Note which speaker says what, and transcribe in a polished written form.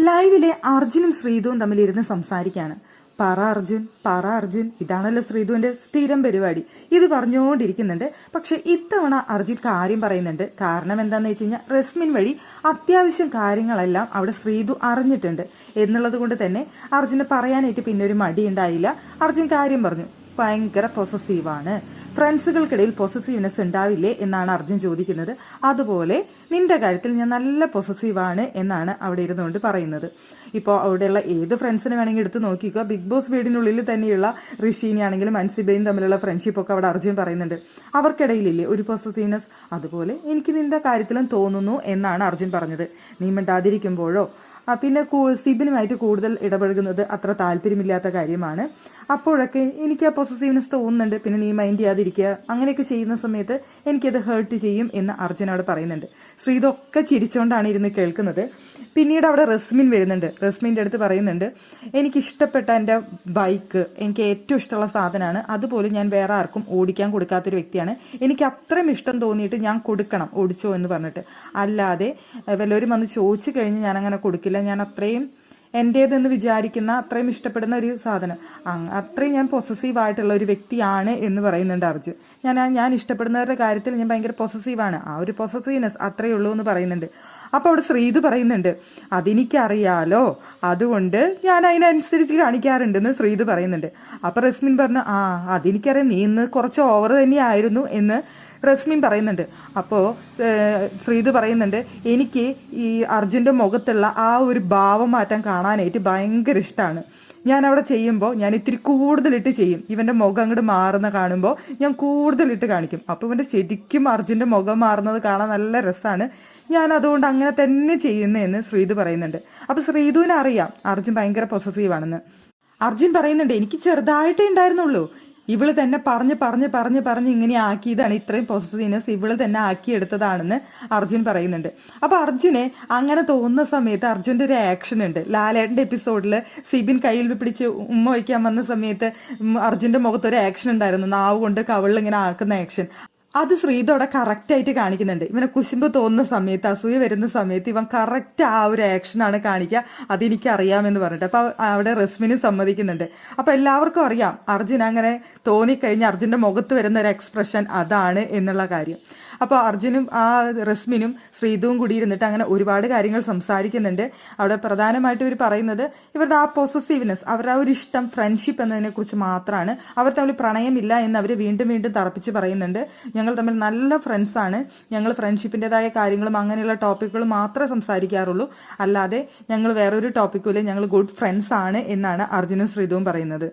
Speaker 1: ലൈവിലെ അർജുനും ശ്രീതുവും തമ്മിലിരുന്ന് സംസാരിക്കാണ്. പറ അർജുൻ ഇതാണല്ലോ ശ്രീതുവിന്റെ സ്ഥിരം പരിപാടി. ഇത് പറഞ്ഞുകൊണ്ടിരിക്കുന്നുണ്ട്. പക്ഷെ ഇത്തവണ അർജുൻ കാര്യം പറയുന്നുണ്ട്. കാരണം എന്താന്ന് വെച്ച് കഴിഞ്ഞാൽ റസ്മിൻ വഴി അത്യാവശ്യം കാര്യങ്ങളെല്ലാം അവിടെ ശ്രീതു അറിഞ്ഞിട്ടുണ്ട് എന്നുള്ളത് കൊണ്ട് തന്നെ അർജുന് പറയാനായിട്ട് പിന്നെ ഒരു മടി ഉണ്ടായില്ല. അർജുൻ കാര്യം പറഞ്ഞു. ഭയങ്കര പൊസസീവാണ്. ഫ്രണ്ട്സുകൾക്കിടയിൽ പൊസസീവ്നെസ് ഉണ്ടാവില്ലേ എന്നാണ് അർജുൻ ചോദിക്കുന്നത്. അതുപോലെ നിന്റെ കാര്യത്തിൽ ഞാൻ നല്ല പൊസസീവാണ് എന്നാണ് അവിടെ ഇരുന്നുകൊണ്ട് പറയുന്നത്. ഇപ്പോൾ അവിടെയുള്ള ഏത് ഫ്രണ്ട്സിനെ വേണമെങ്കിൽ എടുത്ത് നോക്കിക്കോ. ബിഗ് ബോസ് വീടിനുള്ളിൽ തന്നെയുള്ള ഋഷീനെയാണെങ്കിലും അൻസിബയും തമ്മിലുള്ള ഫ്രണ്ട്ഷിപ്പ് ഒക്കെ അവിടെ അർജുൻ പറയുന്നുണ്ട്. അവർക്കിടയിലില്ലേ ഒരു പൊസസീവ്നെസ്, അതുപോലെ എനിക്ക് നിന്റെ കാര്യത്തിലും തോന്നുന്നു എന്നാണ് അർജുൻ പറഞ്ഞത്. നീ മിണ്ടാതിരിക്കുമ്പോഴോ പിന്നെ സിബിനുമായിട്ട് കൂടുതൽ ഇടപഴകുന്നത് അത്ര താല്പര്യമില്ലാത്ത കാര്യമാണ്. അപ്പോഴൊക്കെ എനിക്ക് ആ പൊസസീവ്നെസ് തോന്നുന്നുണ്ട്. പിന്നെ നീ മൈൻഡ് ചെയ്യാതിരിക്കുക, അങ്ങനെയൊക്കെ ചെയ്യുന്ന സമയത്ത് എനിക്കത് ഹേർട്ട് ചെയ്യും എന്ന് അർജുനോട് പറയുന്നുണ്ട്. ശ്രീതൊക്കെ ചിരിച്ചുകൊണ്ടാണ് ഇരുന്ന് കേൾക്കുന്നത്. പിന്നീട് അവിടെ റസ്മിൻ വരുന്നുണ്ട്. റസ്മിൻ്റെ അടുത്ത് പറയുന്നുണ്ട്, എനിക്കിഷ്ടപ്പെട്ട എൻ്റെ ബൈക്ക് എനിക്ക് ഏറ്റവും ഇഷ്ടമുള്ള സാധനമാണ്. അതുപോലെ ഞാൻ വേറെ ആർക്കും ഓടിക്കാൻ കൊടുക്കാത്തൊരു വ്യക്തിയാണ്. എനിക്ക് അത്രയും ഇഷ്ടം തോന്നിയിട്ട് ഞാൻ കൊടുക്കണം, ഓടിച്ചോ എന്ന് പറഞ്ഞിട്ട്. അല്ലാതെ വല്ലവരും വന്ന് ചോദിച്ചു കഴിഞ്ഞ് ഞാൻ അങ്ങനെ കൊടുക്കില്ല. ഞാൻ അത്രയും എൻ്റേതെന്ന് വിചാരിക്കുന്ന അത്രയും ഇഷ്ടപ്പെടുന്ന ഒരു സാധനം, അത്രയും ഞാൻ പൊസസീവ് ആയിട്ടുള്ള ഒരു വ്യക്തിയാണ് എന്ന് പറയുന്നുണ്ട് അർജുൻ. ഞാൻ ഇഷ്ടപ്പെടുന്നവരുടെ കാര്യത്തിൽ ഞാൻ ഭയങ്കര പൊസസീവാണ്. ആ ഒരു പൊസസീവ്നെസ് അത്രയേ ഉള്ളൂ എന്ന് പറയുന്നുണ്ട്. അപ്പോൾ അവിടെ ശ്രീതു പറയുന്നുണ്ട്, അതെനിക്കറിയാലോ, അതുകൊണ്ട് ഞാൻ അതിനനുസരിച്ച് കാണിക്കാറുണ്ടെന്ന് ശ്രീതു പറയുന്നുണ്ട്. അപ്പോൾ റസ്മിൻ പറഞ്ഞു, അതെനിക്കറിയാം, നീ ഇന്ന് കുറച്ച് ഓവർ തന്നെയായിരുന്നു എന്ന് റസ്മിൻ പറയുന്നുണ്ട്. അപ്പോൾ ശ്രീതു പറയുന്നുണ്ട്, എനിക്ക് ഈ അർജുൻ്റെ മുഖത്തുള്ള ആ ഒരു ഭാവം മാറ്റം കാണാനായിട്ട് ഭയങ്കര ഇഷ്ടമാണ്. ഞാൻ അവിടെ ചെയ്യുമ്പോൾ ഞാൻ ഇത്തിരി കൂടുതലിട്ട് ചെയ്യും. ഇവൻ്റെ മുഖം അങ്ങോട്ട് മാറുന്ന കാണുമ്പോൾ ഞാൻ കൂടുതലിട്ട് കാണിക്കും. അപ്പോൾ ഇവൻ്റെ ശരിക്കും അർജുൻ്റെ മുഖം മാറുന്നത് കാണാൻ നല്ല രസമാണ്. ഞാൻ അതുകൊണ്ട് അങ്ങനെ തന്നെ ചെയ്യുന്നതെന്ന് ശ്രീതു പറയുന്നുണ്ട്. അപ്പോൾ ശ്രീതുവിനെ അറിയാം അർജുൻ ഭയങ്കര പൊസസീവാണെന്ന്. അർജുൻ പറയുന്നുണ്ട്, എനിക്ക് ചെറുതായിട്ടേ ഉണ്ടായിരുന്നുള്ളൂ, ഇവള് തന്നെ പറഞ്ഞ് ഇങ്ങനെ ആക്കിയതാണ്, ഇത്രയും പൊസസീവ്നെസ് ഇവള് തന്നെ ആക്കിയെടുത്തതാണെന്ന് അർജുൻ പറയുന്നുണ്ട്. അപ്പൊ അർജുനെ അങ്ങനെ തോന്നുന്ന സമയത്ത് അർജുന്റെ ഒരു ആക്ഷൻ ഉണ്ട്. ലാലേട്ടന്റെ എപ്പിസോഡിൽ സിബിൻ കയ്യിൽ പിടിച്ച് ഉമ്മ വയ്ക്കാൻ വന്ന സമയത്ത് അർജുന്റെ മുഖത്ത് ഒരു ആക്ഷൻ ഉണ്ടായിരുന്നു, നാവ് കൊണ്ട് കവിളിൽ ഇങ്ങനെ ആക്കുന്ന ആക്ഷൻ. അത് ശ്രീതോടെ കറക്റ്റ് ആയിട്ട് കാണിക്കുന്നുണ്ട്. ഇവനെ കുശുമ്പ് തോന്നുന്ന സമയത്ത്, അസൂയ വരുന്ന സമയത്ത് ഇവൻ കറക്റ്റ് ആ ഒരു ആക്ഷനാണ് കാണിക്കുക. അതെനിക്ക് അറിയാമെന്ന് പറഞ്ഞിട്ട് അപ്പൊ അവിടെ റസ്മിനും സമ്മതിക്കുന്നുണ്ട്. അപ്പൊ എല്ലാവർക്കും അറിയാം അർജുൻ അങ്ങനെ തോന്നിക്കഴിഞ്ഞാൽ അർജുന്റെ മുഖത്ത് വരുന്ന ഒരു എക്സ്പ്രഷൻ അതാണ് എന്നുള്ള കാര്യം. അപ്പോൾ അർജുനും ആ റസ്മിനും ശ്രീതുവും കൂടി ഇരുന്നിട്ട് അങ്ങനെ ഒരുപാട് കാര്യങ്ങൾ സംസാരിക്കുന്നുണ്ട്. അവിടെ പ്രധാനമായിട്ട് ഇവർ പറയുന്നത് ഇവരുടെ ആ പൊസസീവ്നെസ്, അവരുടെ ആ ഒരു ഇഷ്ടം, ഫ്രണ്ട്ഷിപ്പ് എന്നതിനെ കുറിച്ച് മാത്രമാണ്. അവർ തമ്മിൽ പ്രണയമില്ല എന്ന് അവർ വീണ്ടും തറപ്പിച്ച് പറയുന്നുണ്ട്. ഞങ്ങൾ തമ്മിൽ നല്ല ഫ്രണ്ട്സാണ്, ഞങ്ങൾ ഫ്രണ്ട്ഷിപ്പിൻ്റെതായ കാര്യങ്ങളും അങ്ങനെയുള്ള ടോപ്പിക്കുകളും മാത്രമേ സംസാരിക്കാറുള്ളൂ, അല്ലാതെ ഞങ്ങൾ വേറൊരു ടോപ്പിക്കില്ല, ഞങ്ങൾ ഗുഡ് ഫ്രണ്ട്സ് ആണ് എന്നാണ് അർജുനും ശ്രീതുവും പറയുന്നത്.